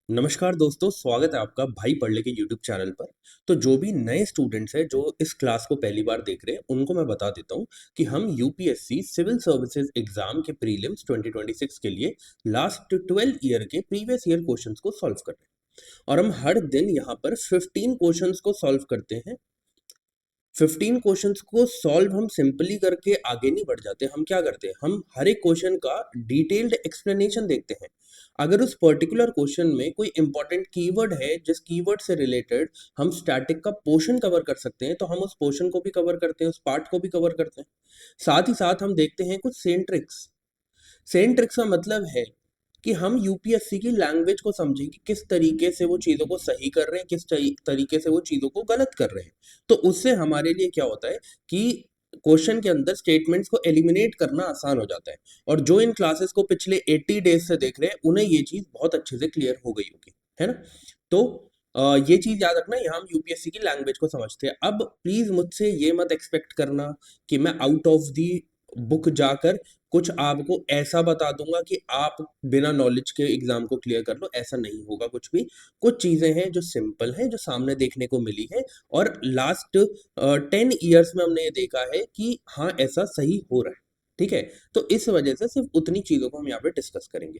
नमस्कार दोस्तों, स्वागत है आपका भाई पढ़ ले के यूट्यूब चैनल पर। तो जो भी नए स्टूडेंट्स हैं जो इस क्लास को पहली बार देख रहे हैं, उनको मैं बता देता हूँ कि हम यूपीएससी सिविल सर्विसेज एग्जाम के प्रीलिम्स 2026 के लिए लास्ट 12 ईयर के प्रीवियस ईयर क्वेश्चंस को सॉल्व कर रहे हैं। और हम हर दिन यहाँ पर 15 क्वेश्चंस को सॉल्व करते हैं। 15 क्वेश्चंस को सॉल्व हम सिंपली करके आगे नहीं बढ़ जाते। हम क्या करते हैं, हम हर एक क्वेश्चन का डिटेल्ड एक्सप्लेनेशन देखते हैं। अगर उस पर्टिकुलर क्वेश्चन में कोई इंपॉर्टेंट कीवर्ड है जिस कीवर्ड से रिलेटेड हम स्टैटिक का पोर्शन कवर कर सकते हैं, तो हम उस पोर्शन को भी कवर करते हैं, उस पार्ट को भी कवर करते हैं। साथ ही साथ हम देखते हैं कुछ सेंट्रिक्स। सेंट्रिक्स का मतलब है कि हम यूपीएससी की लैंग्वेज को समझें कि किस तरीके से वो चीज़ों को सही कर रहे हैं, किस तरीके से वो चीज़ों को गलत कर रहे हैं। तो उससे हमारे लिए क्या होता है कि क्वेश्चन के अंदर स्टेटमेंट्स को एलिमिनेट करना आसान हो जाता है। और जो इन क्लासेस को पिछले 80 डेज से देख रहे हैं, उन्हें ये चीज़ बहुत अच्छे से क्लियर हो गई होगी, है ना? तो ये चीज़ याद रखना, यहाँ हम यूपीएससी की लैंग्वेज को समझते हैं। अब प्लीज़ मुझसे ये मत एक्सपेक्ट करना कि मैं आउट ऑफ दी बुक जाकर कुछ आपको ऐसा बता दूंगा कि आप बिना नॉलेज के एग्जाम को क्लियर कर लो। ऐसा नहीं होगा कुछ भी। कुछ चीजें हैं जो सिंपल हैं, जो सामने देखने को मिली है, और लास्ट 10 ईयर्स में हमने ये देखा है कि हाँ, ऐसा सही हो रहा है। ठीक है, तो इस वजह से सिर्फ उतनी चीजों को हम यहाँ पे डिस्कस करेंगे।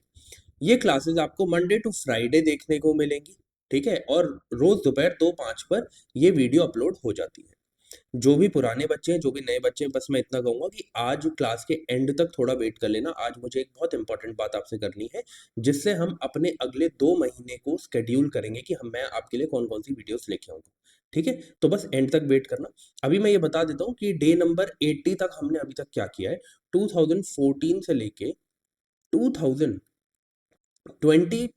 ये क्लासेस आपको मंडे टू फ्राइडे देखने को मिलेंगी। ठीक है, और रोज दोपहर 2:05 पर ये वीडियो अपलोड हो जाती है। जो भी पुराने बच्चे हैं, जो भी नए बच्चे हैं, बस मैं इतना कहूंगा कि आज क्लास के एंड तक थोड़ा वेट कर लेना। आज मुझे एक बहुत इंपॉर्टेंट बात आपसे करनी है, जिससे हम अपने अगले 2 महीने को स्केड्यूल करेंगे कि मैं आपके लिए कौन कौन सी वीडियोस लेके आऊंगा। ठीक है, तो बस एंड तक वेट करना। अभी मैं ये बता देता हूँ कि डे नंबर 80 तक हमने अभी तक क्या किया है। 2014 से लेके 2022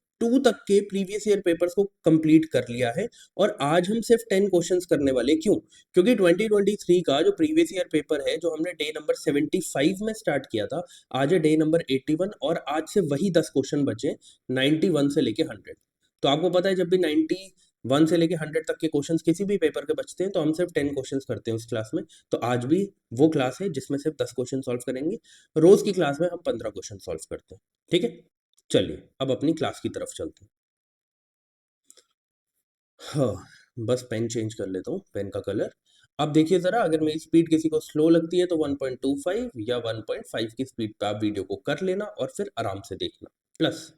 तक के प्रीवियस ईयर पेपर्स को कंप्लीट कर लिया है। और आज हम सिर्फ 10 क्वेश्चंस करने वाले। क्यों? क्योंकि 2023 का जो प्रीवियस ईयर पेपर है, जो हमने डे नंबर 75 में स्टार्ट किया था, आज है डे नंबर 81, और आज से वही 10 क्वेश्चन बचे, 91 से लेके 100। तो आपको पता है, जब भी 91 से लेके 100 तक के क्वेश्चंस किसी भी पेपर के बचते हैं, तो हम सिर्फ 10 क्वेश्चंस करते हैं उस क्लास में। तो आज भी वो क्लास है जिसमें सिर्फ 10 क्वेश्चन सॉल्व करेंगे। रोज की क्लास में हम 15 क्वेश्चन सॉल्व करते हैं। ठीक है, चलिए अब अपनी क्लास की तरफ चलते हैं। हाँ, बस पेन चेंज कर लेता हूँ, पेन का कलर। अब देखिए ज़रा, अगर मेरी स्पीड किसी को स्लो लगती है तो 1.25 या 1.5 की स्पीड पे आप वीडियो को कर लेना और फिर आराम से देखना। प्लस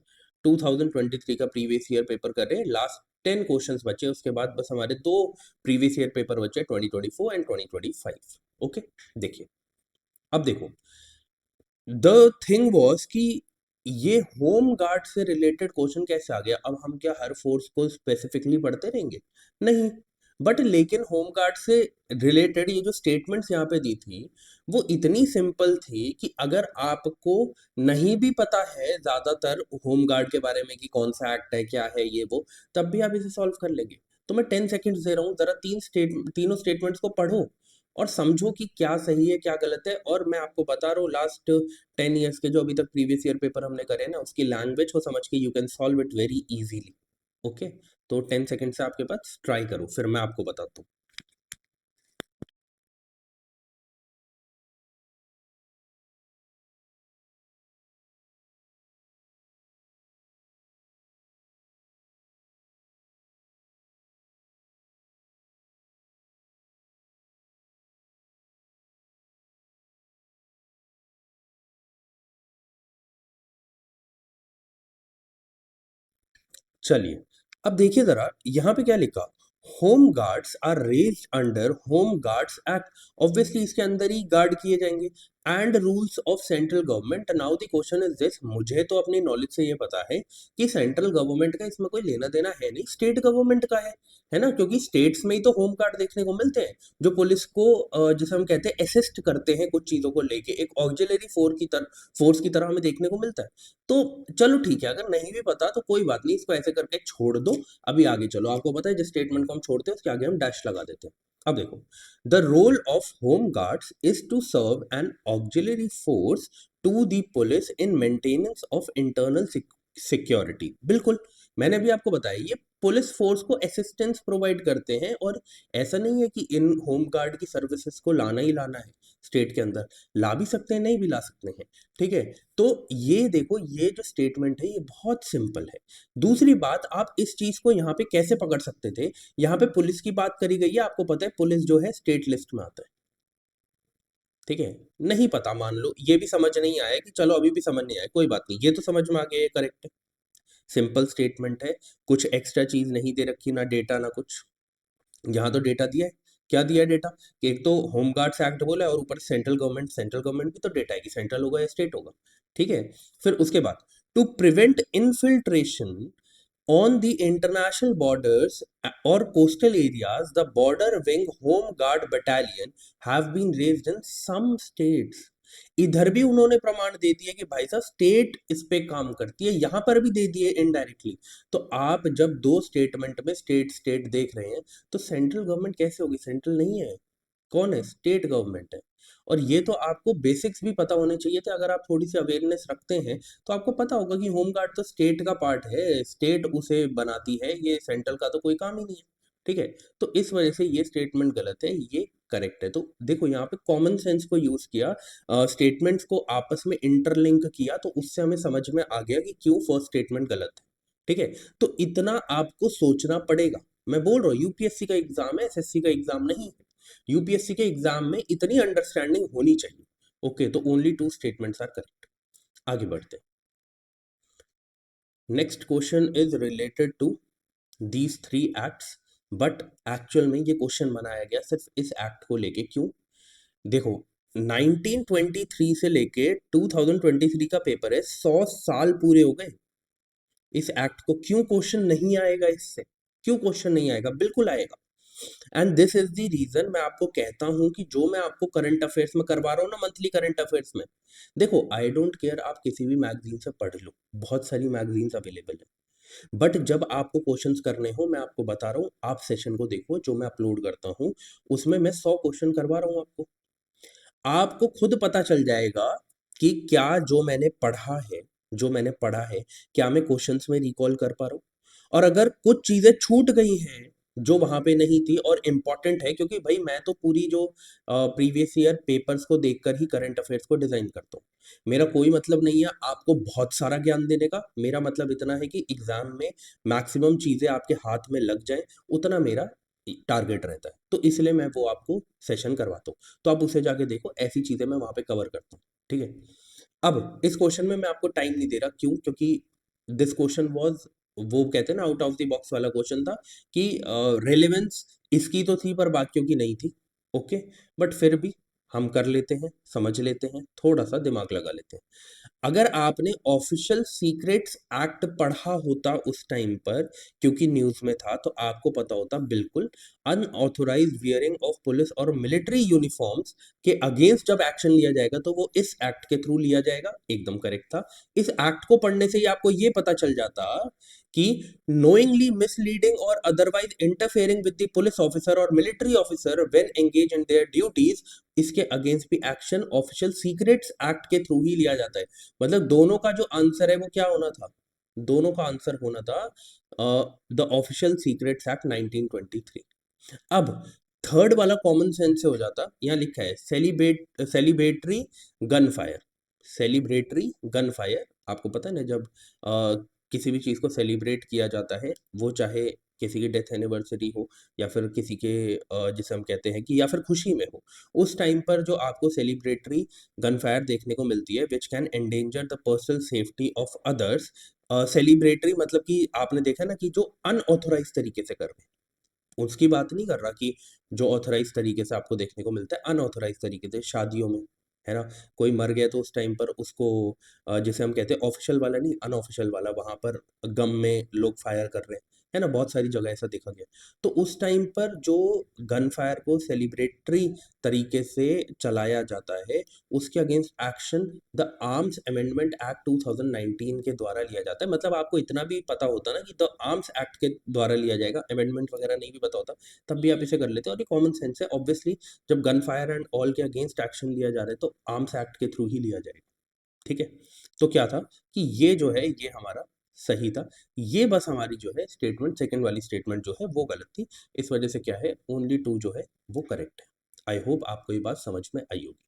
2023 का प्रीवियस ईयर पेपर कर रहे हैं, लास्ट 10 क्वेश्चंस बचे, उसके बाद बस हमारे 2 प्रीवियस ईयर पेपर बचे, 2024 एंड 2025। ओके, देखिए, अब देखो, द थिंग वॉज कि ये होम गार्ड से रिलेटेड क्वेश्चन कैसे आ गया। अब हम क्या हर फोर्स को स्पेसिफिकली पढ़ते रहेंगे? नहीं। बट लेकिन होम गार्ड से रिलेटेड ये जो स्टेटमेंट्स यहाँ पे दी थी, वो इतनी सिंपल थी कि अगर आपको नहीं भी पता है ज्यादातर होम गार्ड के बारे में कि कौन सा एक्ट है, क्या है ये वो, तब भी आप इसे सॉल्व कर लेंगे। तो मैं 10 सेकंड्स दे रहा हूँ, जरा तीनों स्टेटमेंट्स को पढ़ो और समझो कि क्या सही है क्या गलत है। और मैं आपको बता रहा हूँ, लास्ट 10 ईयर्स के जो अभी तक प्रीवियस ईयर पेपर हमने करे हैं ना, उसकी लैंग्वेज को समझ के you can solve it very easily. Okay, तो 10 सेकंड से आपके पास, ट्राई करो, फिर मैं आपको बताता हूँ। चलिए, अब देखिए जरा, यहाँ पे क्या लिखा। Home guards are raised under home guards act. Obviously इसके अंदर ही गार्ड किए जाएंगे। And rules of central government. Now the question is this, मुझे तो अपनी नॉलेज से ये पता है कि सेंट्रल गवर्नमेंट का इसमें कोई लेना देना है नहीं, स्टेट गवर्नमेंट का है ना? क्योंकि स्टेट्स में ही तो होम गार्ड देखने को मिलते हैं, जो पुलिस को जिसे हम कहते हैं असिस्ट करते हैं कुछ चीजों को लेके, एक ऑक्सिलरी फोर्स की तरह हमें देखने को मिलता है। तो चलो ठीक है, अगर नहीं भी पता तो कोई बात नहीं, इसको ऐसे करके छोड़ दो। अभी आगे चलो, आपको पता है जिस स्टेटमेंट को हम छोड़ते हैं उसके आगे हम डैश लगा देते हैं। अब देखो, the role of home guards is to serve an auxiliary force to the police in maintenance of internal security. बिल्कुल, मैंने भी आपको बताया, ये पुलिस फोर्स को असिस्टेंस प्रोवाइड करते हैं। और ऐसा नहीं है कि इन होम गार्ड की सर्विसेज को लाना ही लाना है स्टेट के अंदर, ला भी सकते हैं, नहीं भी ला सकते हैं, ठीक है। तो ये देखो, ये जो स्टेटमेंट है ये बहुत सिंपल है। दूसरी बात, आप इस चीज को यहाँ पे कैसे पकड़ सकते थे, यहाँ पे पुलिस की बात करी गई है, आपको पता है पुलिस जो है स्टेट लिस्ट में आता है, ठीक है। नहीं पता, मान लो ये भी समझ नहीं आया, कि चलो अभी भी समझ नहीं आया, कोई बात नहीं, ये तो समझ में आ गया, ये करेक्ट है, सिंपल स्टेटमेंट है, कुछ एक्स्ट्रा चीज नहीं दे रखी, ना डेटा ना कुछ। यहाँ तो डेटा दिया है, क्या दिया है डेटा, कि एक तो होम गार्ड्स एक्ट बोला है और ऊपर सेंट्रल गवर्नमेंट भी तो डेटा है कि सेंट्रल होगा या स्टेट होगा, ठीक है। फिर उसके बाद, to prevent infiltration on the international borders or coastal areas, the border wing home guard battalion have been raised in some states. इधर भी उन्होंने प्रमाण दे दिए कि भाई साहब स्टेट इस पे काम करती है, यहां पर भी दे दिए इनडायरेक्टली। तो आप जब दो स्टेटमेंट में स्टेट स्टेट देख रहे हैं, तो सेंट्रल गवर्नमेंट कैसे होगी, सेंट्रल नहीं है, कौन है, स्टेट गवर्नमेंट है। और ये तो आपको बेसिक्स भी पता होने चाहिए थे, अगर आप थोड़ी सी अवेयरनेस रखते हैं तो आपको पता होगा कि होम गार्ड तो स्टेट का पार्ट है, स्टेट उसे बनाती है, ये सेंट्रल का तो कोई काम ही नहीं है, ठीक है। तो इस वजह से ये स्टेटमेंट गलत है, ये करेक्ट है। तो देखो यहाँ पे कॉमन सेंस को यूज किया, स्टेटमेंट्स को आपस में इंटरलिंक किया, तो उससे हमें समझ में आ गया कि क्यों फर्स्ट स्टेटमेंट गलत है, ठीक है। तो इतना आपको सोचना पड़ेगा, मैं बोल रहा हूँ यूपीएससी का एग्जाम है, एसएससी का एग्जाम नहीं है। यूपीएससी के एग्जाम में इतनी अंडरस्टैंडिंग होनी चाहिए। ओके, तो only two statements are correct. आगे बढ़ते हैं। Next question is related to these three acts, but actual में ये क्वेश्चन बनाया गया सिर्फ इस एक्ट को लेके, क्यों, देखो 1923 से लेके 2023 का पेपर है, 100 साल पूरे हो गए इस एक्ट को, क्यों क्वेश्चन नहीं आएगा इससे, क्यों क्वेश्चन नहीं आएगा, बिल्कुल आएगा। And this is the reason, मैं आपको कहता हूं कि जो मैं आपको करंट अफेयर्स में करवा रहा हूं ना, मंथली करंट अफेयर्स में, देखो आई डोंट केयर, आप किसी भी मैगजीन से पढ़ लो, बहुत सारी मैगजीन्स अवेलेबल है, बट जब आपको क्वेश्चंस करने हो, मैं आपको बता रहा हूँ, आप सेशन को देखो जो मैं अपलोड करता हूँ, उसमें मैं 100 क्वेश्चन करवा रहा हूँ आपको। आपको खुद पता चल जाएगा कि क्या जो मैंने पढ़ा है, जो मैंने पढ़ा है, क्या मैं क्वेश्चंस में रिकॉल कर पा रहा हूँ। और अगर कुछ चीजें छूट गई हैं जो वहां पे नहीं थी और इम्पोर्टेंट है, क्योंकि भाई मैं तो पूरी जो प्रीवियस ईयर पेपर्स को देखकर ही करंट अफेयर्स को डिजाइन करता हूँ, मेरा कोई मतलब नहीं है आपको बहुत सारा ज्ञान देने का, मेरा मतलब इतना है कि एग्जाम में मैक्सिमम चीजें आपके हाथ में लग जाए, उतना मेरा टारगेट रहता है। तो इसलिए मैं वो आपको सेशन करवाता हूँ, तो आप उसे जाके देखो, ऐसी चीजें मैं वहां पे कवर करता हूँ, ठीक है। अब इस क्वेश्चन में मैं आपको टाइम नहीं दे रहा, क्यों, क्योंकि दिस क्वेश्चन वाज, वो कहते हैं ना आउट ऑफ द बॉक्स वाला क्वेश्चन था, कि रेलेवेंस इसकी तो थी पर बाकियों की नहीं थी, ओके। बट फिर भी हम कर लेते हैं, समझ लेते हैं, थोड़ा सा दिमाग लगा लेते हैं। अगर आपने ऑफिशियल सीक्रेट्स एक्ट पढ़ा होता उस टाइम पर, क्योंकि न्यूज में था, तो आपको पता होता बिल्कुल, अनऑथोराइज्ड वियरिंग ऑफ पुलिस और मिलिट्री यूनिफॉर्म्स के अगेंस्ट जब एक्शन लिया जाएगा तो वो इस एक्ट के थ्रू लिया जाएगा, एकदम करेक्ट था। इस एक्ट को पढ़ने से ही आपको ये पता चल जाता कि knowingly misleading or otherwise interfering with the police officer or military officer when engaged in their duties, इसके अगेंस्ट भी एक्शन ऑफिशियल सीक्रेट्स एक्ट के थ्रू ही लिया जाता है। मतलब दोनों का जो आंसर है वो क्या होना था, दोनों का आंसर होना था द ऑफिशियल सीक्रेट्स एक्ट 1923। अब थर्ड वाला कॉमन सेंस से हो जाता, यहाँ लिखा है celebratory gun fire, celebratory gun fire, आपको पता है ना, जब किसी भी चीज़ को सेलिब्रेट किया जाता है, वो चाहे किसी की डेथ एनिवर्सरी हो, या फिर किसी के जिसे हम कहते हैं कि, या फिर खुशी में हो, उस टाइम पर जो आपको सेलिब्रेटरी गन फायर देखने को मिलती है, which can endanger the personal safety of others. सेलिब्रेटरी मतलब कि आपने देखा ना कि जो अनऑथोराइज तरीके से कर रहे हैं, उसकी बात नहीं कर रहा कि जो ऑथराइज तरीके से आपको देखने को मिलता है, अनऑथराइज तरीके से शादियों में, है ना, कोई मर गया तो उस टाइम पर उसको जिसे हम कहते हैं ऑफिशियल वाला नहीं, अनऑफिशियल वाला, वहां पर गम में लोग फायर कर रहे हैं, है ना, बहुत सारी जगह ऐसा देखा गया। तो उस टाइम पर जो गन फायर को सेलिब्रेटरी तरीके से चलाया जाता है, उसके against action the arms amendment act 2019 के द्वारा लिया जाता है। मतलब आपको इतना भी पता होता ना कि द आर्म्स एक्ट के द्वारा लिया जाएगा, अमेंडमेंट वगैरह नहीं भी पता होता, तब भी आप इसे कर लेते हो, और ये कॉमन सेंस है ऑब्वियसली। जब गन फायर एंड ऑल के अगेंस्ट एक्शन लिया जा रहा है तो आर्म्स एक्ट के थ्रू ही लिया जाएगा, ठीक है। तो क्या था कि ये जो है ये हमारा सही था। ये बस हमारी जो है स्टेटमेंट, सेकंड वाली स्टेटमेंट जो है वो गलत थी। इस वजह से क्या है, ओनली 2 जो है वो करेक्ट है। आई होप आपको ये बात समझ में आई होगी।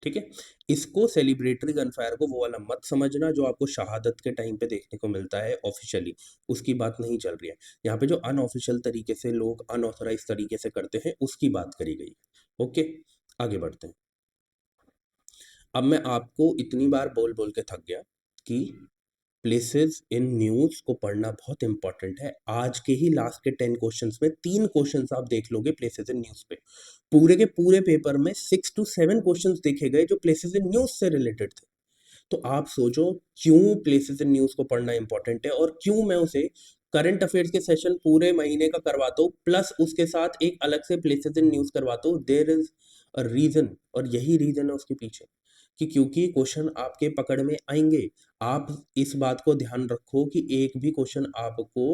ठीक है? इसको सेलिब्रेटरी गनफायर को वो वाला मत समझना जो आपको शहादत के टाइम पे देखने को मिलता है ऑफ़िशियली, उसकी बात नहीं चल रही है। यहाँ पे जो अनऑफ़िशियल तरीके से लोग अनऑथराइज़्ड तरीके से करते हैं, उसकी बात करी गई है। ओके? आगे बढ़ते हैं। अब मैं आपको इतनी बार बोल-बोल के थक गया कि प्लेसेस इन न्यूज़ को पढ़ना बहुत इंपॉर्टेंट है। आज के ही लास्ट के 10 क्वेश्चंस में 3 क्वेश्चंस आप देख लोगे प्लेसेस इन न्यूज़ पे। पूरे के पूरे पेपर में 6 टू 7 क्वेश्चंस देखे गए जो प्लेसेस इन न्यूज़ से रिलेटेड थे। तो आप सोचो क्यों प्लेसेस इन न्यूज़ को पढ़ना इंपॉर्टेंट है और क्यों मैं उसे करंट अफेयर्स के सेशन पूरे महीने का करवाता हूँ, प्लस उसके साथ एक अलग से प्लेसेस इन न्यूज़ करवाता हूँ। देयर इज़ अ रीज़न, और यही रीज़न है उसके पीछे कि क्योंकि क्वेश्चन आपके पकड़ में आएँगे। आप इस बात को ध्यान रखो कि एक भी क्वेश्चन आपको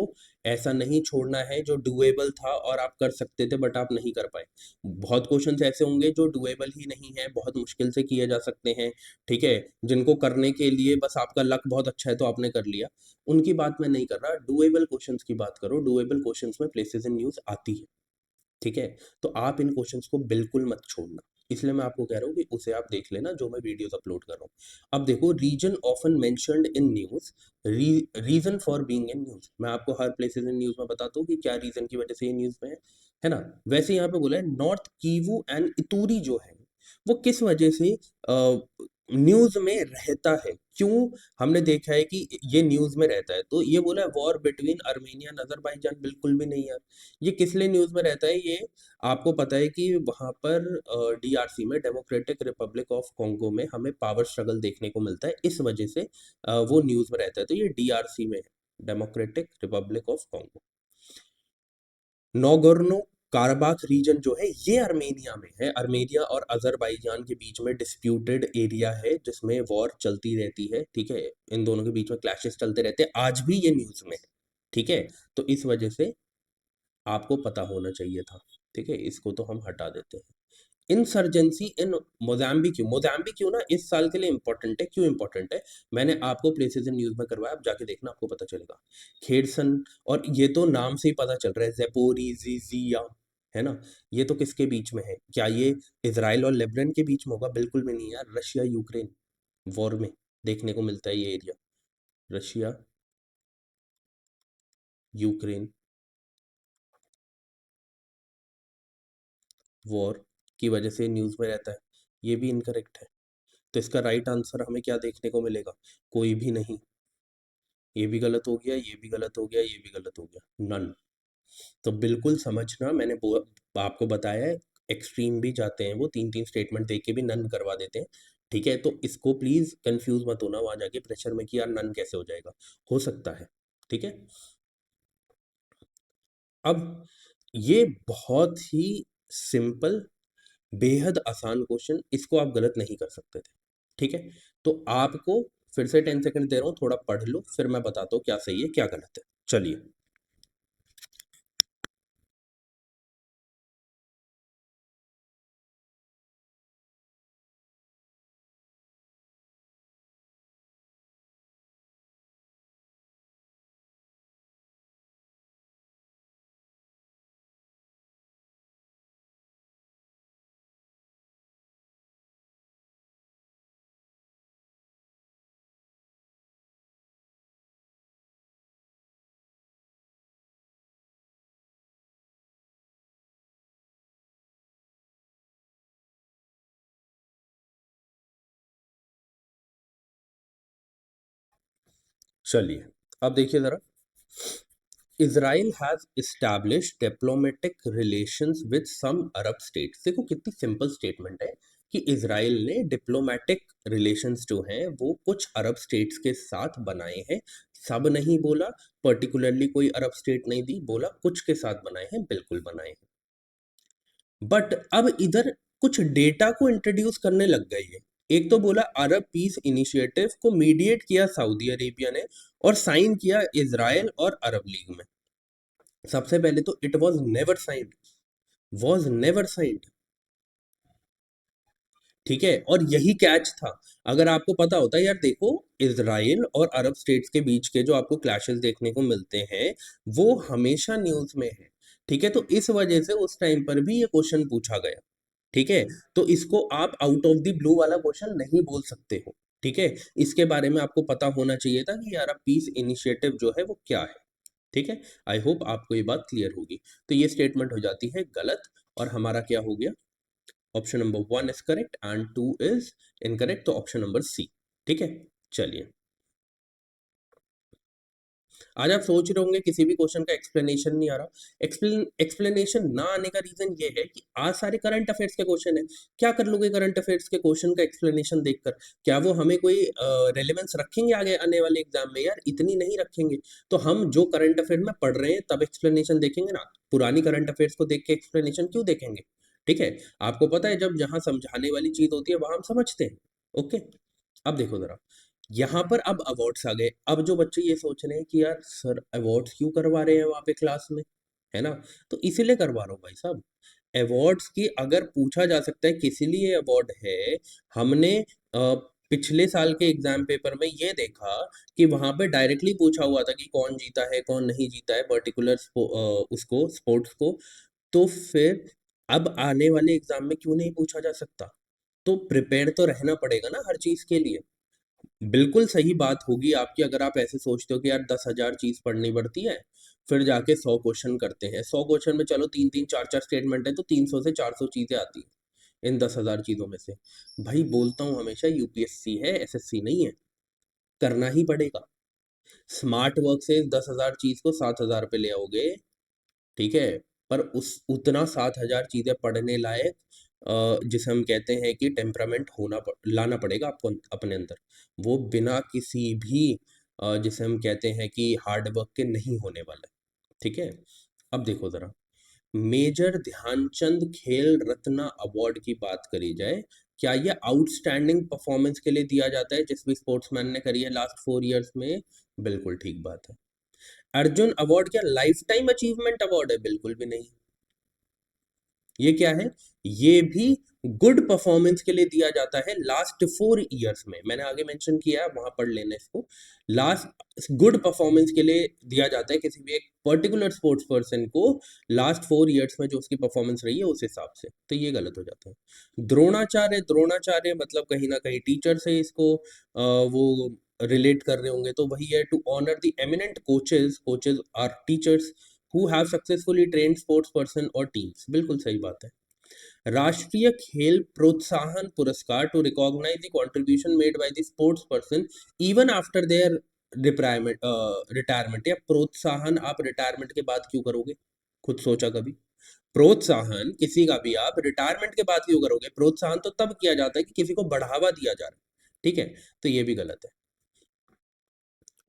ऐसा नहीं छोड़ना है जो डूएबल था और आप कर सकते थे बट आप नहीं कर पाए। बहुत क्वेश्चंस ऐसे होंगे जो डूएबल ही नहीं है, बहुत मुश्किल से किए जा सकते हैं, ठीक है? जिनको करने के लिए बस आपका लक बहुत अच्छा है तो आपने कर लिया। उनकी बात मैं नहीं कर रहा, डूएबल क्वेश्चंस की बात करो। डूएबल क्वेश्चंस में प्लेसेस इन न्यूज़ आती है। ठीक है? तो आप इन क्वेश्चंस को बिल्कुल मत छोड़ना। इसलिए मैं आपको कह रहा हूँ कि उसे आप देख लेना जो मैं वीडियोज़ अपलोड कर रहा हूँ। अब देखो, reason often mentioned in news, reason for being in news. मैं आपको हर प्लेसेस इन न्यूज़ में बताता हूँ कि क्या रीज़न की वजह से ये न्यूज़ में है ना? वैसे यहाँ पे बोला है नॉर्थ किवू एंड इतूरी जो है, वो किस वजह से न्यूज़ में रहता है? क्यों हमने देखा है कि ये न्यूज़ में रहता है? तो ये बोला है वॉर बिटवीन आर्मेनिया एंड अज़रबाईजान, बिल्कुल भी नहीं यार। ये किस लिए न्यूज़ में रहता है? ये आपको पता है कि वहाँ पर डीआरसी में, डेमोक्रेटिक रिपब्लिक ऑफ कॉन्गो में हमें पावर स्ट्रगल देखने को मिलता है, इस वजह से वो न्यूज़ में रहता है। तो ये डीआरसी में है, democratic republic of Congo. Nagorno Karabakh region जो है ये आर्मेनिया में है। आर्मेनिया और अजरबैजान के बीच में डिस्प्यूटेड एरिया है जिसमें वॉर चलती रहती है, ठीक है? इन दोनों के बीच में क्लैशेस चलते रहते हैं, आज भी ये न्यूज़ में है, ठीक है? तो इस वजह से आपको पता होना चाहिए था, ठीक है? इसको तो हम हटा देते हैं। इंसर्जेंसी इन मोज़ाम्बिक, मोज़ाम्बिक ना इस साल के लिए इम्पोर्टेंट है। क्यों इम्पोर्टेंट है? मैंने आपको प्लेसेस इन न्यूज़ में करवाया, आप जाके देखना, आपको पता चलेगा। खेरसन, और ये तो नाम से ही पता चल रहा है, ज़ैपोरिज़िया, है ना? ये तो किसके बीच में है? क्या ये इज़राइल और लेबनान के बीच में होगा? बिल्कुल भी नहीं यार, रशिया यूक्रेन वॉर में देखने को मिलता है ये एरिया। रशिया, यूक्रेन वॉर की वजह से न्यूज़ में रहता है। ये भी इनकरेक्ट है। तो इसका राइट आंसर हमें क्या देखने को मिलेगा? कोई भी नहीं। ये भी गलत हो गया, ये भी गलत हो गया, ये भी गलत हो गया, नन। तो बिल्कुल समझना, मैंने आपको बताया है, एक्सट्रीम भी जाते हैं वो, 3-3 स्टेटमेंट देके भी नन करवा देते हैं, ठीक है? तो इसको प्लीज़ कन्फ्यूज़ मत होना वहाँ जाके प्रेशर में कि यार नन कैसे हो जाएगा? हो सकता है, ठीक है? अब ये बहुत ही सिंपल, बेहद आसान क्वेश्चन, इसको आप गलत नहीं कर सकते थे, ठीक है? तो आपको फिर से 10 सेकंड दे रहा हूँ, थोड़ा पढ़ लो, फिर मैं बताता हूँ क्या सही है, क्या गलत है। चलिए। चलिए, अब देखिए ज़रा, Israel has established diplomatic relations with some Arab states. देखो कितनी सिंपल स्टेटमेंट है कि इज़राइल ने डिप्लोमेटिक रिलेशंस जो हैं वो कुछ अरब स्टेट्स के साथ बनाए हैं। सब नहीं बोला, पर्टिकुलरली कोई अरब स्टेट नहीं दी, बोला कुछ के साथ बनाए हैं, बिल्कुल बनाए हैं। बट अब इधर कुछ डेटा को इंट्रोड्यूस करने लग गई है। एक तो बोला अरब पीस इनिशिएटिव को मीडिएट किया सऊदी अरेबिया ने और साइन किया इजराइल और अरब लीग में। सबसे पहले तो it was never signed, was never signed. ठीक है, और यही कैच था। अगर आपको पता होता यार, देखो इजराइल और अरब स्टेट्स के बीच के जो आपको क्लैशेस देखने को मिलते हैं वो हमेशा न्यूज में है। ठीक है, तो इस वजह से उस टाइम पर भी ये क्वेश्चन पूछा गया। ठीक है, तो इसको आप आउट ऑफ द ब्लू वाला क्वेश्चन नहीं बोल सकते हो। ठीक है, इसके बारे में आपको पता होना चाहिए था कि यार पीस इनिशिएटिव जो है वो क्या है। ठीक है, आई होप आपको ये बात क्लियर होगी। तो ये स्टेटमेंट हो जाती है गलत, और हमारा क्या हो गया, option number 1 is correct and 2 is incorrect, तो ऑप्शन नंबर सी। ठीक है, चलिए। आज आप सोच रहे होंगे किसी भी क्वेश्चन का एक्सप्लेनेशन नहीं आ रहा। एक्सप्लेनेशन ना आने का रीजन ये है कि आज सारे करंट अफेयर्स के क्वेश्चन है। क्या कर लोगे करंट अफेयर्स के क्वेश्चन का एक्सप्लेनेशन देखकर? क्या वो हमें कोई रेलेवेंस रखेंगे आगे आने वाले एग्जाम में? यार इतनी नहीं रखेंगे। तो हम जो करंट अफेयर में पढ़ रहे हैं तब एक्सप्लेनेशन देखेंगे ना, पुरानी करंट अफेयर्स को देख के एक्सप्लेनेशन क्यों देखेंगे? ठीक है, आपको पता है जब जहां समझाने वाली चीज होती है वहां हम समझते हैं। ओके, अब देखो जरा, यहाँ पर अब अवार्ड्स आ गए। अब जो बच्चे ये सोच रहे हैं कि यार सर अवार्ड्स क्यों करवा रहे हैं वहाँ पे क्लास में, है ना? तो इसीलिए करवा रहा हूँ भाई साहब। अवार्ड्स की अगर पूछा जा सकता है किस लिए अवार्ड है, हमने पिछले साल के एग्जाम पेपर में ये देखा कि वहां पे डायरेक्टली पूछा हुआ था कि कौन जीता है कौन नहीं जीता है पर्टिकुलर उसको स्पोर्ट्स को। तो फिर अब आने वाले एग्जाम में क्यों नहीं पूछा जा सकता? तो प्रिपेयर तो रहना पड़ेगा ना हर चीज के लिए। बिल्कुल सही बात होगी आपकी अगर आप ऐसे सोचते हो कि यार 10,000 चीज पढ़नी पड़ती है, फिर जाके 100 क्वेश्चन करते हैं। 100 क्वेश्चन में चलो तीन तीन चार चार स्टेटमेंट है तो 300 से 400 चीजें आती हैं इन 10,000 चीजों में से। भाई बोलता हूँ हमेशा, यूपीएससी है, एसएससी नहीं है। करना ही पड़ेगा। स्मार्ट वर्क से 10,000 चीज को 7,000 पे ले आओगे। ठीक है, पर उस उतना 7,000 चीजें पढ़ने लायक जिसे हम कहते हैं कि टेम्परामेंट लाना पड़ेगा आपको अपने अंदर। वो बिना किसी भी जिसे हम कहते हैं कि हार्ड वर्क के नहीं होने वाला है। ठीक है, अब देखो जरा, मेजर ध्यानचंद खेल रत्न अवार्ड की बात करी जाए, क्या ये आउटस्टैंडिंग परफॉर्मेंस के लिए दिया जाता है जिस भी स्पोर्ट्समैन ने करी है लास्ट 4 इयर्स में? बिल्कुल ठीक बात है। अर्जुन अवार्ड क्या लाइफ टाइम अचीवमेंट अवार्ड है? बिल्कुल भी नहीं। ये क्या है? ये भी गुड परफॉर्मेंस के लिए दिया जाता है लास्ट 4 इयर्स में। मैंने आगे मेंशन किया है, वहां पढ़ लेना इसको। लास्ट गुड परफॉर्मेंस के लिए दिया जाता है किसी भी एक पर्टिकुलर स्पोर्ट्स पर्सन को, लास्ट 4 इयर्स में जो उसकी परफॉर्मेंस रही है उस हिसाब से। तो ये गलत हो जाता है। द्रोणाचार्य, द्रोणाचार्य मतलब कहीं ना कहीं टीचर से इसको वो रिलेट कर रहे होंगे, तो वही है to honour the eminent coaches, coaches are teachers who have successfully trained sports person और टीम्स। बिल्कुल सही बात है। राष्ट्रीय खेल प्रोत्साहन पुरस्कार to recognise the contribution made by the sports person even after their retirement, retirement. या प्रोत्साहन आप रिटायरमेंट के बाद क्यों करोगे? खुद सोचा कभी? प्रोत्साहन किसी का भी आप रिटायरमेंट के बाद क्यों करोगे? प्रोत्साहन तो तब किया जाता है कि किसी को बढ़ावा दिया जा रहा है। ठीक है, तो ये भी गलत है।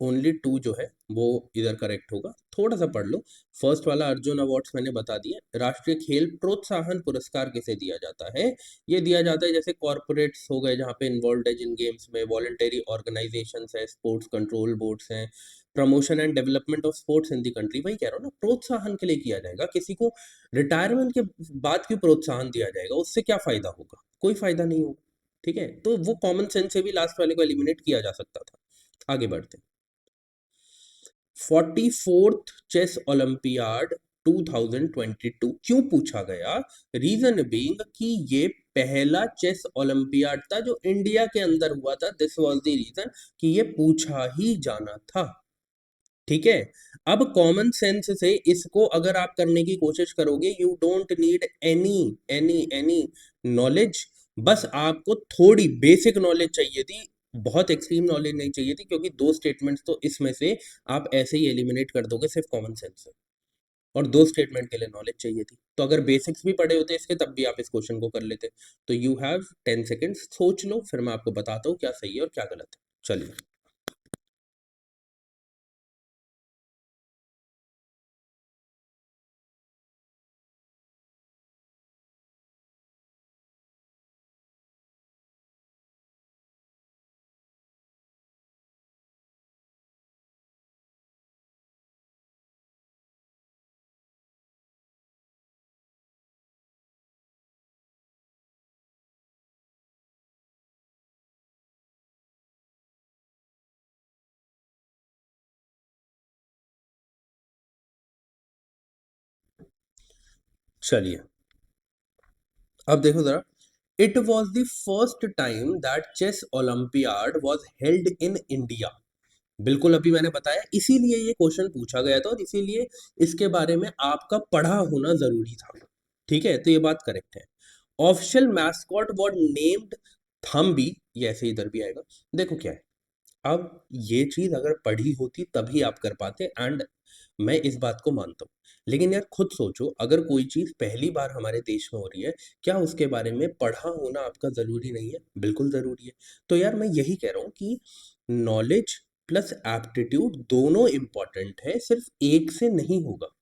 ओनली 2 जो है वो इधर करेक्ट होगा। थोड़ा सा पढ़ लो। फर्स्ट वाला अर्जुन अवार्ड्स मैंने बता दिया। राष्ट्रीय खेल प्रोत्साहन पुरस्कार किसे दिया जाता है? ये दिया जाता है जैसे कॉर्पोरेट्स हो गए जहाँ पे इन्वॉल्व है जिन गेम्स में, वॉलंटरी ऑर्गेनाइजेशंस है, स्पोर्ट्स कंट्रोल बोर्ड्स हैं, promotion and development of sports in the country. वही कह रहा हूँ ना, प्रोत्साहन के लिए किया जाएगा। किसी को रिटायरमेंट के बाद क्यों प्रोत्साहन दिया जाएगा? उससे क्या फायदा होगा? कोई फायदा नहीं होगा। ठीक है, तो वो कॉमन सेंस से भी लास्ट वाले को एलिमिनेट किया जा सकता था। आगे बढ़ते हैं। 44th चेस ओलंपियाड 2022 क्यों पूछा गया? रीजन बीइंग कि ये पहला चेस ओलंपियाड था जो इंडिया के अंदर हुआ था। दिस वाज द रीजन कि ये पूछा ही जाना था। ठीक है, अब कॉमन सेंस से इसको अगर आप करने की कोशिश करोगे, you don't need any any knowledge. बस आपको थोड़ी बेसिक नॉलेज चाहिए थी, बहुत एक्सट्रीम नॉलेज नहीं चाहिए थी, क्योंकि 2 स्टेटमेंट्स तो इसमें से आप ऐसे ही एलिमिनेट कर दोगे सिर्फ कॉमन सेंस से। और 2 स्टेटमेंट के लिए नॉलेज चाहिए थी, तो अगर बेसिक्स भी पढ़े होते इसके तब भी आप इस क्वेश्चन को कर लेते। तो यू हैव 10 सेकेंड्स, सोच लो, फिर मैं आपको बताता हूँ क्या सही है और क्या गलत है। चलिए। चलिए अब देखो जरा। It was the first time that chess olympiad was held in India. बिल्कुल अभी मैंने बताया, इसीलिए ये क्वेश्चन पूछा गया था और इसीलिए इसके बारे में आपका पढ़ा होना जरूरी था। ठीक है, तो ये बात करेक्ट है। Official mascot was named Thambi. ये ऐसे इधर भी आएगा। देखो क्या है, अब ये चीज अगर पढ़ी होती तभी आप कर पाते, एंड मैं इस बात को मानता हूँ। लेकिन यार खुद सोचो, अगर कोई चीज पहली बार हमारे देश में हो रही है, क्या उसके बारे में पढ़ा होना आपका जरूरी नहीं है? बिल्कुल जरूरी है। तो यार मैं यही कह रहा हूँ कि नॉलेज प्लस एप्टीट्यूड दोनों इंपॉर्टेंट है, सिर्फ एक से नहीं होगा।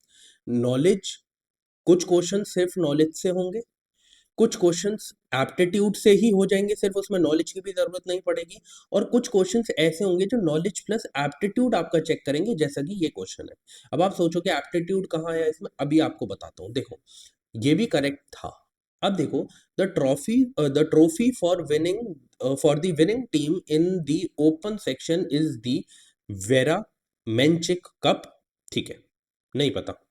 नॉलेज, कुछ क्वेश्चन सिर्फ नॉलेज से होंगे, कुछ क्वेश्चंस एप्टीट्यूड से ही हो जाएंगे, सिर्फ उसमें नॉलेज की भी जरूरत नहीं पड़ेगी। और कुछ क्वेश्चंस ऐसे होंगे जो नॉलेज प्लस एप्टीट्यूड आपका चेक करेंगे, जैसा कि ये क्वेश्चन है। अब आप सोचो कि एप्टीट्यूड कहाँ है इसमें, अभी आपको बताता हूँ। देखो ये भी करेक्ट था। अब देखो, the trophy for the winning team in the open section is the Vera Menchik cup. ठीक है, नहीं पता।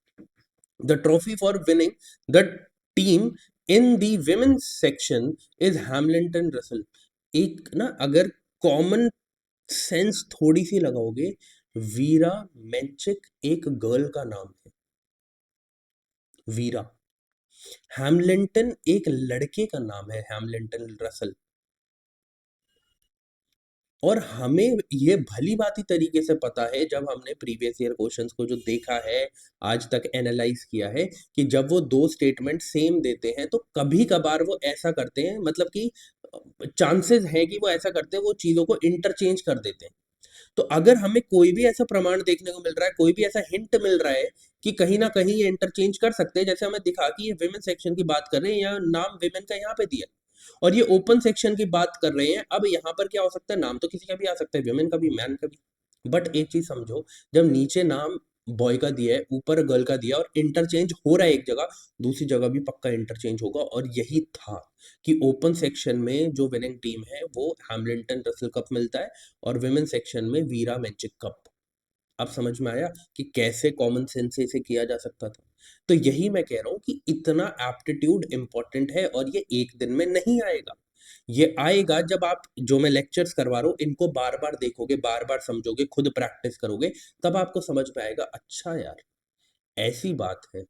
The trophy for winning the team in the women's section is Hamilton Russell। एक ना अगर कॉमन सेंस थोड़ी सी लगाओगे, वीरा मेंचिक एक गर्ल का नाम है, वीरा। हैमिल्टन एक लड़के का नाम है, हैमिल्टन रसल। और हमें ये भली भांति तरीके से पता है, जब हमने प्रीवियस ईयर क्वेश्चंस को जो देखा है, आज तक एनालाइज किया है, कि जब वो दो स्टेटमेंट सेम देते हैं तो कभी कभार वो ऐसा करते हैं, मतलब कि चांसेस है कि वो ऐसा करते हैं, वो चीजों को इंटरचेंज कर देते हैं। तो अगर हमें कोई भी ऐसा प्रमाण देखने को मिल रहा है, कोई भी ऐसा हिंट मिल रहा है कि कहीं ना कहीं ये इंटरचेंज कर सकते हैं, जैसे हमें दिखा कि ये विमेन सेक्शन की बात कर रहे हैं, या नाम विमेन का यहाँ पे दिया, और ये ओपन सेक्शन की बात कर रहे हैं, अब यहाँ पर क्या हो सकता है, नाम तो किसी का भी आ सकता है, विमेन का भी, मैन का भी। बट एक चीज समझो, जब नीचे नाम बॉय का दिया है, ऊपर गर्ल का दिया, और इंटरचेंज हो रहा है एक जगह, दूसरी जगह भी पक्का इंटरचेंज होगा। और यही था कि ओपन सेक्शन में जो विनिंग टीम है वो हैमिल्टन रसल कप मिलता है, और विमेन सेक्शन में वीरा मेंचिक कप। अब समझ में आया कि कैसे कॉमन सेंस से इसे किया जा सकता था। तो यही मैं कह रहा हूं कि इतना एप्टीट्यूड इंपॉर्टेंट है, और ये एक दिन में नहीं आएगा। ये आएगा जब आप, जो मैं लेक्चर्स करवा रहा हूँ, इनको बार बार देखोगे, बार बार समझोगे, खुद प्रैक्टिस करोगे, तब आपको समझ में आएगा, अच्छा यार ऐसी बात है।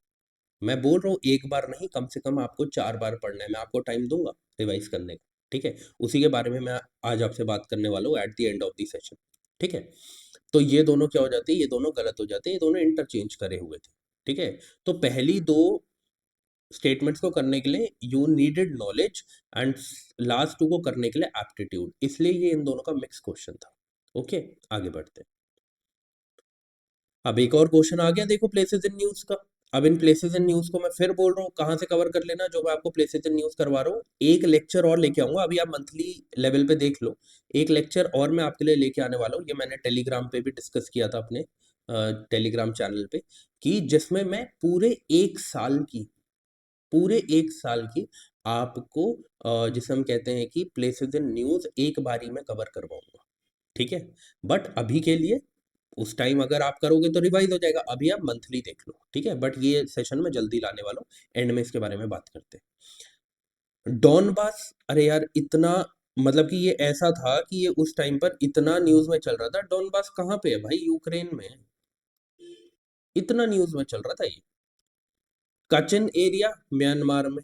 मैं बोल रहा हूँ एक बार नहीं, कम से कम आपको 4 बार पढ़ना है, मैं आपको टाइम दूंगा रिवाइज करने का। ठीक है, उसी के बारे में मैं आज आपसे बात करने वाला हूँ at the end of the session. ठीक है, तो ये दोनों क्या हो जाते हैं, ये दोनों गलत हो जाते हैं, ये दोनों इंटरचेंज करे हुए थे। ठीक है, तो पहली दो स्टेटमेंट्स को करने के लिए you needed knowledge, and last two को करने के लिए एप्टीट्यूड, इसलिए ये इन दोनों का मिक्स क्वेश्चन था। ओके, आगे बढ़ते हैं। अब एक और क्वेश्चन आ गया, देखो प्लेसेस इन न्यूज का। अब इन प्लेसेस इन न्यूज को मैं फिर बोल रहा हूँ कहाँ से कवर कर लेना, जो मैं आपको प्लेसेस इन न्यूज करवा रहा हूँ, एक लेक्चर और लेके आऊंगा, अभी आप मंथली लेवल पे देख लो। एक लेक्चर और मैं आपके लिए लेके आने वाला हूँ, ये मैंने टेलीग्राम पे भी डिस्कस किया था अपने टेलीग्राम चैनल पे, कि जिसमें मैं पूरे एक साल की आपको जिसे हम कहते हैं कि प्लेसेस इन न्यूज एक बारी में कवर करवाऊंगा। ठीक है, बट अभी के लिए, उस टाइम अगर आप करोगे तो रिवाइज हो जाएगा, अभी आप मंथली देख लो। ठीक है, बट ये सेशन में जल्दी लाने वाला हूँ, एंड में इसके बारे में बात करते हैं। डॉनबास, अरे यार इतना, मतलब कि ये ऐसा था कि ये उस टाइम पर इतना न्यूज में चल रहा था। डॉनबास कहाँ पे है भाई? यूक्रेन में है। इतना न्यूज में चल रहा था ये। कचिन एरिया म्यांमार में।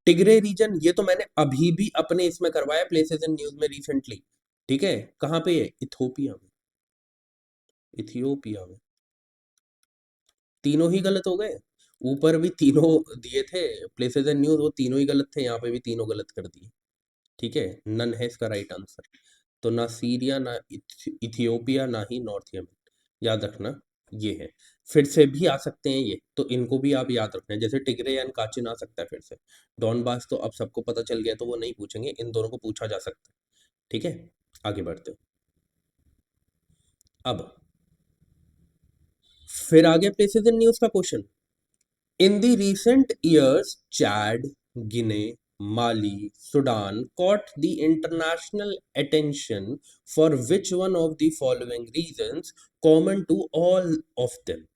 टिग्रे रीजन, ये तो मैंने अभी भी अपने इसमें करवाया, प्लेसेस इन न्यूज में रिसेंटली। ठीक है, कहाँ पे है? इथोपिया में, इथियोपिया में। तीनों ही गलत हो गए। ऊपर भी तीनों दिए थे प्लेसेस एंड न्यूज, वो तीनों ही गलत थे, यहाँ पे भी तीनों गलत कर दिए। ठीक है, नन है इसका राइट आंसर। तो ना सीरिया, ना इथियोपिया, ना ही नॉर्थ यमन, याद रखना ये है। फिर से भी आ सकते हैं ये, तो इनको भी आप याद रखना, जैसे टिग्रे एंड काचिन आ सकता है फिर से। डॉनबास तो अब सबको पता चल गया, तो वो नहीं पूछेंगे, इन दोनों को पूछा जा सकता है। ठीक है, आगे बढ़ते हैं। अब फिर आगे प्लेसेस इन न्यूज का question. In the recent years, Chad, Guinea, Mali, Sudan caught the international attention for which one of the following reasons common to all of them?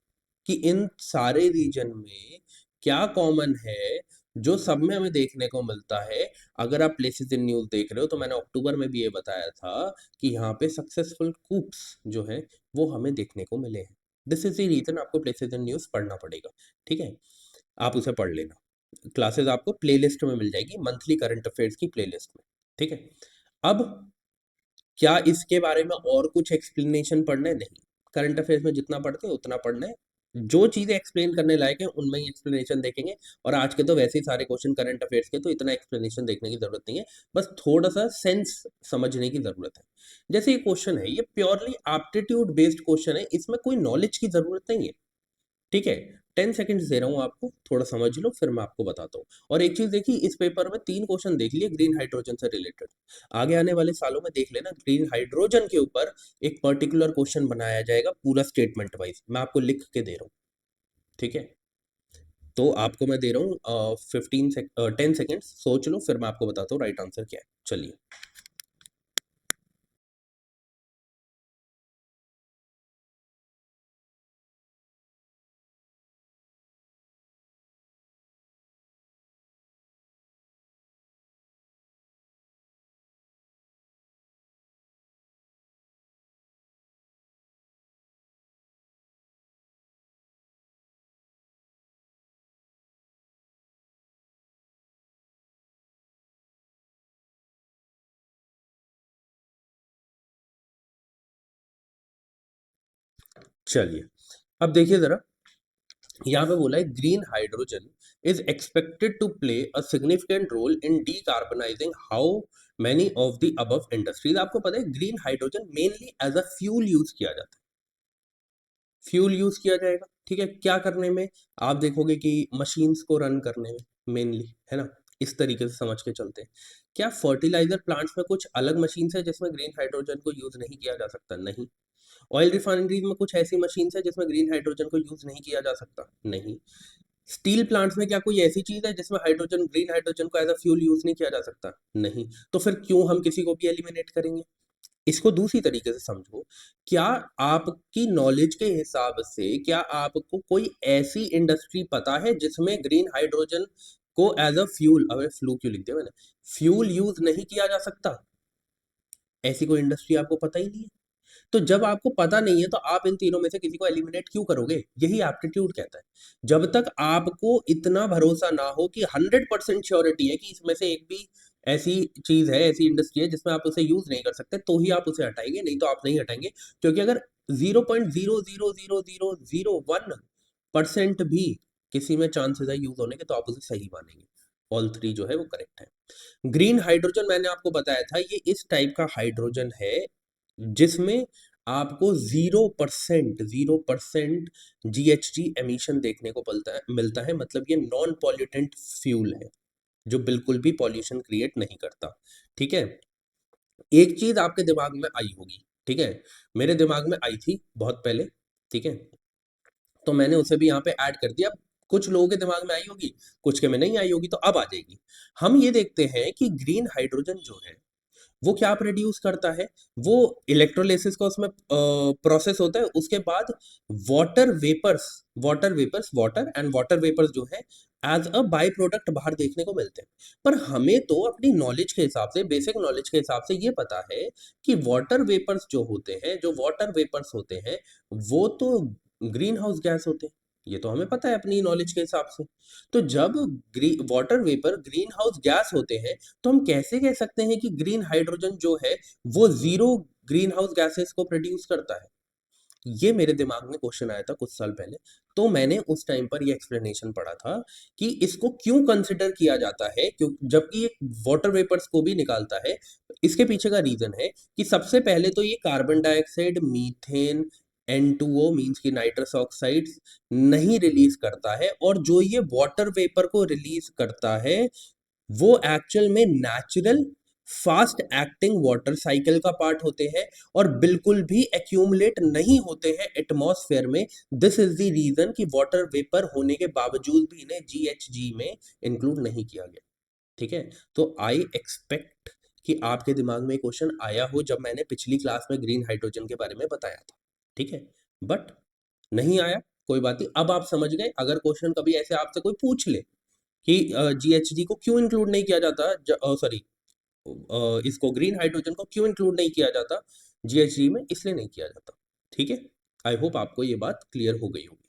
कि इन सारे रीजन में क्या कॉमन है जो सब में हमें देखने को मिलता है। अगर आप प्लेसेस इन न्यूज़ देख रहे हो तो मैंने अक्टूबर में भी ये बताया था कि यहाँ पे सक्सेसफुल कूप्स जो है वो हमें देखने को मिले हैं। दिस इज द रीजन आपको प्लेसेस इन न्यूज़ पढ़ना पड़ेगा। ठीक है, आप उसे पढ़ लेना। क्लासेस आपको प्लेलिस्ट में मिल जाएगी, मंथली करंट अफेयर्स की प्लेलिस्ट में। ठीक है, अब क्या इसके बारे में और कुछ एक्सप्लेनेशन पढ़ना है? नहीं, करंट अफेयर्स में जितना पढ़ते हैं उतना पढ़ना है। जो चीज़ें एक्सप्लेन करने लायक है उनमें ही एक्सप्लेनेशन देखेंगे। और आज के तो वैसे ही सारे क्वेश्चन करंट अफेयर्स के, तो इतना एक्सप्लेनेशन देखने की जरूरत नहीं है। बस थोड़ा सा सेंस समझने की जरूरत है। जैसे ये क्वेश्चन है, ये प्योरली एप्टीट्यूड बेस्ड क्वेश्चन है, इसमें कोई नॉलेज की जरूरत नहीं है। ठीक है, 10 सेकंड्स दे रहा हूँ आपको, थोड़ा समझ लो फिर मैं आपको बताता हूँ। और एक चीज देखिए, इस पेपर में 3 क्वेश्चन देख लिए ग्रीन हाइड्रोजन से रिलेटेड। आगे आने वाले सालों में देख लेना, ग्रीन हाइड्रोजन के ऊपर एक पर्टिकुलर क्वेश्चन बनाया जाएगा पूरा स्टेटमेंट वाइज, मैं आपको लिख के दे रहा हूँ। ठीक है, तो आपको मैं दे रहा हूँ 10 सेकेंड, सोच लो फिर मैं आपको बताता हूँ राइट आंसर क्या है। चलिए, चलिए, अब देखिए जरा, यहाँ पे बोला है green hydrogen is expected to play a significant role in decarbonising how many of the above industries. आपको पता है green hydrogen mainly as a fuel use किया जाता है। फ्यूल यूज किया जाएगा, ठीक है, क्या करने में? आप देखोगे कि मशीन्स को रन करने में मेनली, है ना। इस तरीके से समझ के चलते हैं। क्या फर्टिलाइजर प्लांट्स में कुछ अलग मशीन्स है जिसमें ग्रीन हाइड्रोजन को यूज नहीं किया जा सकता? नहीं। ऑयल रिफाइनरीज में कुछ ऐसी मशीन्स है जिसमें ग्रीन हाइड्रोजन को यूज नहीं किया जा सकता? नहीं। स्टील प्लांट्स में क्या कोई ऐसी चीज है जिसमें हाइड्रोजन, ग्रीन हाइड्रोजन को एज अ फ्यूल यूज नहीं किया जा सकता? नहीं। तो फिर क्यों हम किसी को भी एलिमिनेट करेंगे? इसको दूसरी तरीके से समझो, क्या आपकी नॉलेज के हिसाब से क्या आपको कोई ऐसी इंडस्ट्री पता है जिसमें ग्रीन हाइड्रोजन को एज अ फ्यूल, अबे फ्लू क्यों लिख दिया मैंने, फ्यूल यूज नहीं किया जा सकता? ऐसी कोई इंडस्ट्री आपको पता ही नहीं है। तो जब आपको पता नहीं है तो आप इन तीनों में से किसी को एलिमिनेट क्यों करोगे? यही एप्टीट्यूड कहता है। जब तक आपको इतना भरोसा ना हो कि 100% श्योरिटी है कि इसमें से एक भी ऐसी चीज है, ऐसी इंडस्ट्री है जिसमें आप उसे यूज नहीं कर सकते, तो ही आप उसे हटाएंगे, नहीं तो आप नहीं हटाएंगे। क्योंकि अगर 0.0000001% भी किसी में चांसेस है यूज होने के, तो आप उसे सही मानेंगे। ऑल थ्री जो है वो करेक्ट है। ग्रीन हाइड्रोजन मैंने आपको बताया था, ये इस टाइप का हाइड्रोजन है जिसमें आपको 0% GHG एमिशन देखने को मिलता है। मतलब ये नॉन पॉल्यूटेंट फ्यूल है जो बिल्कुल भी पॉल्यूशन क्रिएट नहीं करता। ठीक है, एक चीज आपके दिमाग में आई होगी, ठीक है, मेरे दिमाग में आई थी बहुत पहले। ठीक है, तो मैंने उसे भी यहाँ पे ऐड कर दिया। कुछ लोगों के दिमाग में आई होगी, कुछ के में नहीं आई होगी, तो अब आ जाएगी। हम ये देखते हैं कि ग्रीन हाइड्रोजन जो है वो क्या प्रोड्यूस करता है। वो इलेक्ट्रोलिसिस का उसमें प्रोसेस होता है, उसके बाद वाटर एंड वाटर वेपर्स जो है एज अ बाई प्रोडक्ट बाहर देखने को मिलते हैं। पर हमें तो अपनी नॉलेज के हिसाब से, बेसिक नॉलेज के हिसाब से ये पता है कि वाटर वेपर्स जो होते हैं, जो वाटर वेपर्स होते हैं, वो तो ग्रीन हाउस गैस होते हैं। ये तो हमें पता है अपनी नॉलेज के हिसाब से। तो जब water vapour green house gas होते हैं, तो हम कैसे कह सकते हैं कि ग्रीन हाइड्रोजन जो है वो जीरो ग्रीन हाउस गैसेस को प्रोड्यूस करता है? ये मेरे दिमाग में क्वेश्चन आया था कुछ साल पहले। तो मैंने उस टाइम पर ये एक्सप्लेनेशन पढ़ा था कि इसको क्यों कंसिडर किया जाता है, क्यों जबकि ये वाटर वेपर्स को भी निकालता है। इसके पीछे का रीजन है कि सबसे पहले तो ये carbon dioxide, methane, N2O means की नाइट्रस ऑक्साइड्स नहीं रिलीज करता है। और जो ये वाटर वेपर को रिलीज करता है वो एक्चुअल में natural fast acting water cycle का पार्ट होते हैं और बिल्कुल भी एक्यूमुलेट नहीं होते हैं एटमॉस्फेयर में। दिस इज द रीजन कि वाटर वेपर होने के बावजूद भी इन्हें GHG में इंक्लूड नहीं किया गया। ठीक है, तो आई एक्सपेक्ट कि आपके दिमाग में क्वेश्चन आया हो जब मैंने पिछली क्लास में ग्रीन हाइड्रोजन के बारे में बताया था। ठीक है, बट नहीं आया, कोई बात नहीं। अब आप समझ गए, अगर क्वेश्चन कभी ऐसे आपसे कोई पूछ ले कि जीएचजी को क्यों इंक्लूड नहीं किया जाता, सॉरी, इसको ग्रीन हाइड्रोजन को क्यों इंक्लूड नहीं किया जाता जीएचजी में, इसलिए नहीं किया जाता। ठीक है, आई होप आपको ये बात क्लियर हो गई होगी।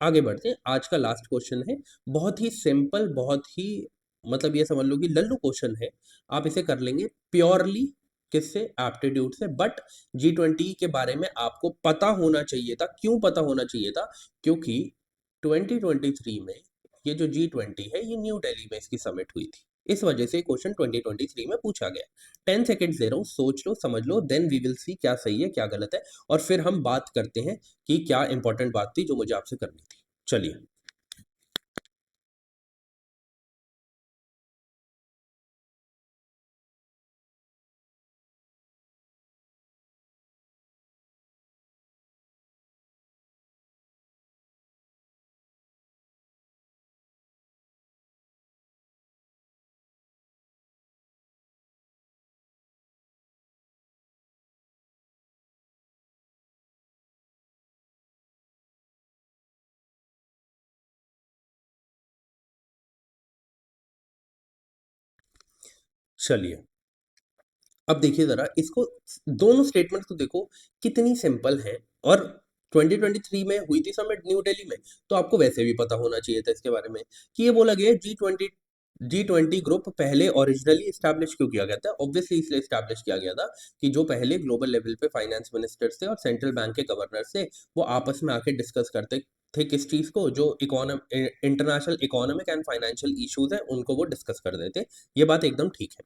आगे बढ़ते हैं, आज का लास्ट क्वेश्चन है, बहुत ही सिंपल, बहुत ही मतलब ये समझ लो कि लल्लू क्वेश्चन है, आप इसे कर लेंगे प्योरली किससे, एप्टीट्यूड से। बट G20 के बारे में आपको पता होना चाहिए था। क्यों पता होना चाहिए था? क्योंकि 2023 में ये जो G20 है, ये न्यू दिल्ली में इसकी समिट हुई थी, इस वजह से क्वेश्चन 2023 में पूछा गया। 10 सेकेंड दे रहा हूँ, सोच लो, समझ लो, देन वी विल सी क्या सही है क्या गलत है, और फिर हम बात करते हैं कि क्या इंपॉर्टेंट बात थी जो मुझे आपसे करनी थी। चलिए, चलिए, अब देखिए जरा इसको, दोनों स्टेटमेंट तो देखो कितनी सिंपल है, और 2023 में हुई थी समिट न्यू दिल्ली में, तो आपको वैसे भी पता होना चाहिए था इसके बारे में कि ये बोला गया G20 ग्रुप पहले ओरिजिनली स्टैब्लिश क्यों किया गया था। ऑब्वियसली इसलिए स्टैब्लिश किया गया था कि जो पहले ग्लोबल लेवल पे फाइनेंस मिनिस्टर्स थे और सेंट्रल बैंक के गवर्नर्स थे, वो आपस में आके डिस्कस करते थे किस चीज को, जो international economic and financial issues है उनको वो डिस्कस कर देते। ये बात एकदम ठीक है।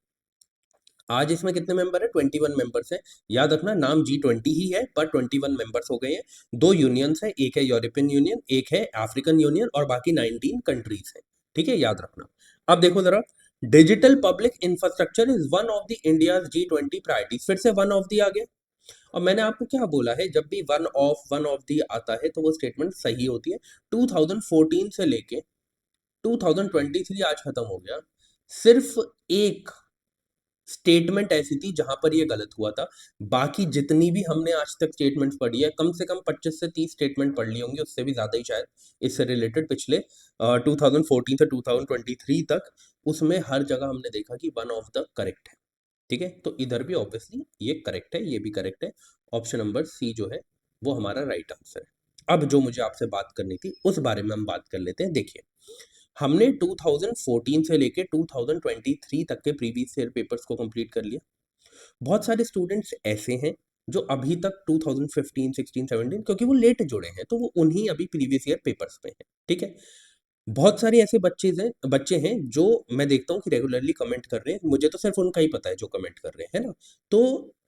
आज इसमें कितने मेंबर है? 21 मेंबर्स हैं। याद रखना, नाम G20 ही है पर 21 मेंबर्स हो गए हैं। दो यूनियंस है, एक है यूरोपियन यूनियन, एक है अफ्रीकन यूनियन, और बाकी 19 कंट्रीज है। ठीक है, याद रखना। अब देखो जरा, digital public infrastructure is one of the India's G20 priorities. फिर से वन ऑफ दी आ गया। और मैंने आपको क्या बोला है, जब भी वन ऑफ दी आता है तो वो स्टेटमेंट सही होती है। 2014 से लेके 2023 आज खत्म हो गया, सिर्फ एक स्टेटमेंट ऐसी थी जहां पर ये गलत हुआ था। बाकी जितनी भी हमने आज तक स्टेटमेंट्स पढ़ी है, कम से कम 25 से 30 स्टेटमेंट पढ़ ली होंगी, उससे भी ज्यादा ही शायद, इससे रिलेटेड पिछले 2014 से 2023 तक, उसमें हर जगह हमने देखा कि वन ऑफ द करेक्ट है। ठीक है, तो इधर भी ऑब्वियसली ये करेक्ट है, ये भी करेक्ट है। ऑप्शन नंबर सी जो है वो हमारा राइट आंसर है। अब जो मुझे आपसे बात करनी थी उस बारे में हम बात कर लेते हैं। देखिए, हमने 2014 से लेके 2023 तक के प्रीवियस ईयर पेपर्स को कंप्लीट कर लिया। बहुत सारे स्टूडेंट्स ऐसे हैं जो अभी तक 2015, 16, 17, क्योंकि वो लेट जुड़े हैं तो वो उन्हीं अभी प्रीवियस ईयर पेपर्स में हैं। ठीक है, बहुत सारे ऐसे बच्चे हैं जो मैं देखता हूँ कि रेगुलरली कमेंट कर रहे हैं, मुझे तो सिर्फ उनका ही पता है जो कमेंट कर रहे हैं ना। तो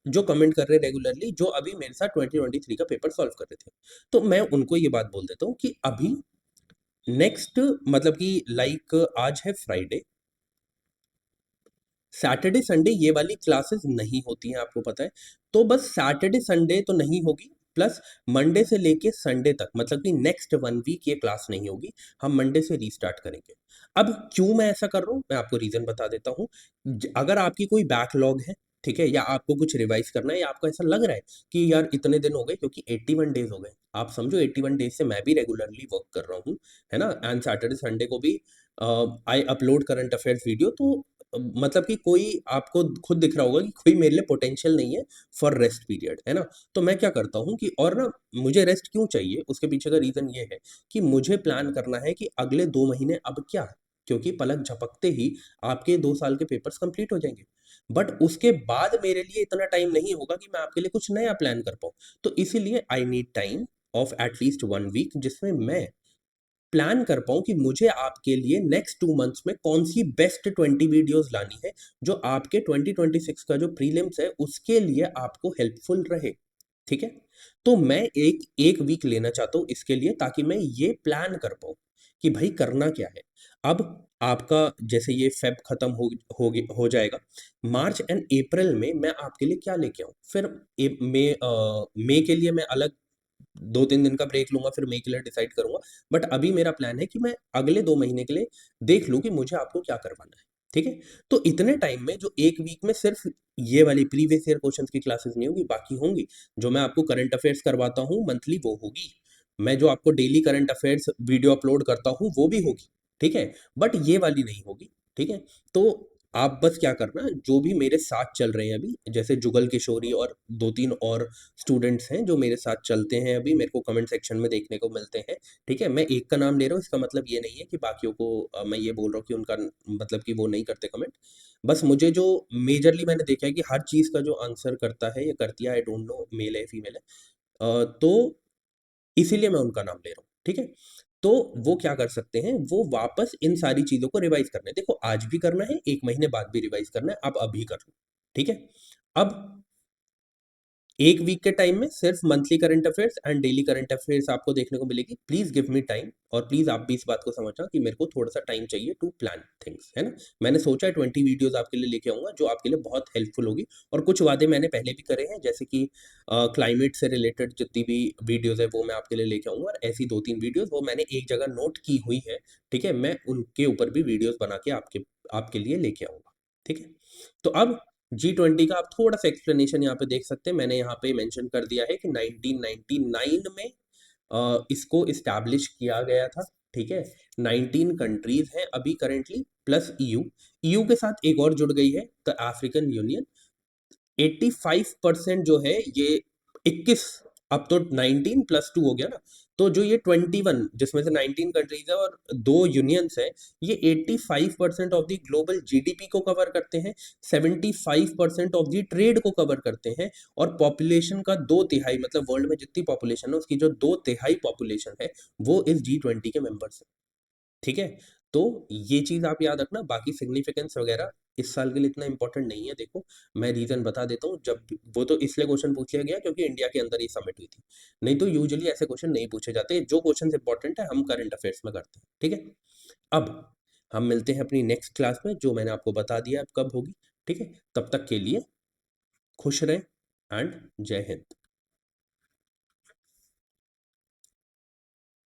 जो कमेंट कर रहे हैं रेगुलरली, जो अभी मेरे साथ 2023 का पेपर सॉल्व कर रहे थे, तो मैं उनको ये बात बोल देता हूँ कि अभी नेक्स्ट, मतलब कि लाइक आज है फ्राइडे, सैटरडे संडे ये वाली क्लासेस नहीं होती हैं, आपको पता है। तो बस सैटरडे संडे तो नहीं होगी, प्लस मंडे से लेके संडे तक, मतलब कि नेक्स्ट 1 वीक ये क्लास नहीं होगी। हम मंडे से रीस्टार्ट करेंगे। अब क्यों मैं ऐसा कर रहा हूँ, मैं आपको रीजन बता देता हूँ। अगर आपकी कोई बैकलॉग है, ठीक है, या आपको कुछ रिवाइज करना है, या आपको ऐसा लग रहा है कि यार इतने दिन हो गए, क्योंकि 81 डेज हो गए, आप समझो 81 डेज से मैं भी रेगुलरली वर्क कर रहा हूँ, है ना, एंड सैटरडे संडे को भी I upload current affairs video. तो मतलब कि कोई आपको खुद दिख रहा होगा कि कोई मेरे लिए पोटेंशियल नहीं है फॉर रेस्ट पीरियड, है ना। तो मैं क्या करता हूँ कि, और ना, मुझे रेस्ट क्यों चाहिए, उसके पीछे का रीजन ये है कि मुझे प्लान करना है कि अगले 2 महीने अब क्या है, क्योंकि पलक झपकते ही आपके 2 साल के पेपर्स कंप्लीट हो जाएंगे। बट उसके बाद मेरे लिए इतना टाइम नहीं होगा कि मैं आपके लिए कुछ नया प्लान कर पाऊँ। तो इसीलिए I need time of at least 1 week, जिसमें मैं प्लान कर पाऊँ कि मुझे आपके लिए नेक्स्ट 2 मंथ्स में कौन सी बेस्ट 20 वीडियोस लानी है, जो आपके 2026 का जो प्रीलिम्स है उसके लिए आपको हेल्पफुल रहे। ठीक है, तो मैं एक एक वीक लेना चाहता हूँ इसके लिए, ताकि मैं ये प्लान कर पाऊँ कि भाई करना क्या है। अब आपका जैसे ये फेब खत्म हो जाएगा, मार्च एंड अप्रैल में मैं आपके लिए क्या लेके आऊँ, फिर मई के लिए मैं अलग 2-3 दिन का ब्रेक लूँगा, फिर मई के लिए डिसाइड करूँगा। बट अभी मेरा प्लान है कि मैं अगले 2 महीने के लिए देख लूँ कि मुझे आपको क्या करवाना है। ठीक है? तो इतने टाइम में, जो 1 वीक में सिर्फ़ ये वाली प्रीवियस ईयर क्वेश्चन्स की क्लासेस नहीं होगी, बाकी होंगी। जो मैं आपको करंट अफेयर्स करवाता हूँ मंथली, वो होगी। मैं जो आपको daily current affairs video upload करता हूँ वो भी होगी, ठीक है, बट ये वाली नहीं होगी, ठीक है। तो आप बस क्या करना, जो भी मेरे साथ चल रहे हैं अभी, जैसे जुगल किशोरी और दो तीन और स्टूडेंट्स हैं जो मेरे साथ चलते हैं अभी, मेरे को कमेंट सेक्शन में देखने को मिलते हैं, ठीक है। मैं एक का नाम ले रहा हूँ, इसका मतलब ये नहीं है कि बाकियों को मैं ये बोल रहा हूँ कि उनका मतलब कि वो नहीं करते कमेंट। बस मुझे जो मेजरली मैंने देखा है कि हर चीज़ का जो आंसर करता है या करती है, आई डोंट नो मेल है फीमेल है, तो इसीलिए मैं उनका नाम ले रहा हूँ, ठीक है। तो वो क्या कर सकते हैं, वो वापस इन सारी चीज़ों को रिवाइज़ करना है। देखो आज भी करना है, 1 महीने बाद भी रिवाइज़ करना है, आप अभी कर लो, ठीक है। अब 1 वीक के टाइम में सिर्फ monthly current affairs and daily current affairs आपको देखने को मिलेगी। प्लीज़ गिव मी टाइम, और प्लीज़ आप भी इस बात को समझना कि मेरे को थोड़ा-सा टाइम चाहिए टू प्लान थिंग्स, है ना? मैंने सोचा है 20 वीडियोज़ आपके लिए लेके आऊँगा, जो आपके लिए बहुत हेल्पफुल होगी, और कुछ वादे मैंने पहले भी करे हैं, जैसे कि क्लाइमेट से रिलेटेड जितनी भी वीडियोज़ हैं, वो मैं आपके लिए लेके आऊँगा, और ऐसी 2-3 वीडियोज़ वो मैंने एक जगह नोट की हुई है, ठीक है? मैं उनके ऊपर भी वीडियोज़ बना के आपके आपके लिए लेके आऊँगा, ठीक है? तो अब G20 का आप थोड़ा-सा एक्सप्लेनेशन यहाँ पे देख सकते हैं। मैंने यहाँ पे मेंशन कर दिया है कि 1999 में इसको इस्टैब्लिश किया गया था, ठीक है? 19 कंट्रीज़ हैं अभी करंटली प्लस ईयू। ईयू के साथ एक और जुड़ गई है, द अफ्रीकन यूनियन। 85% जो है ये 21, अब तो 19 प्लस 2 हो गया ना, तो जो ये 21 जिसमें से 19 कंट्रीज है और 2 यूनियंस है, ये 85% ऑफ द ग्लोबल जीडीपी को कवर करते हैं, 75% ऑफ द ट्रेड को कवर करते हैं, और पॉपुलेशन का 2/3 मतलब वर्ल्ड में जितनी पॉपुलेशन है उसकी जो 2/3 पॉपुलेशन है वो इस G20 के मेंबर्स है, ठीक है? तो ये चीज़ आप याद रखना, बाकी सिग्निफिकेंस वगैरह इस साल के लिए इतना इम्पोर्टेंट नहीं है। देखो, मैं रीज़न बता देता हूँ, जब वो तो इसलिए क्वेश्चन पूछ लिया गया क्योंकि इंडिया के अंदर ही समिट हुई थी। नहीं तो यूजुअली ऐसे क्वेश्चन नहीं पूछे जाते, जो क्वेश्चंस इम्पोर्टेंट है हम करंट अफेयर्स में करते हैं, ठीक है? अब हम मिलते हैं अपनी नेक्स्ट क्लास में, जो मैंने आपको बता दिया अब कब होगी, ठीक है? तब तक के लिए खुश रहें एंड जय हिंद।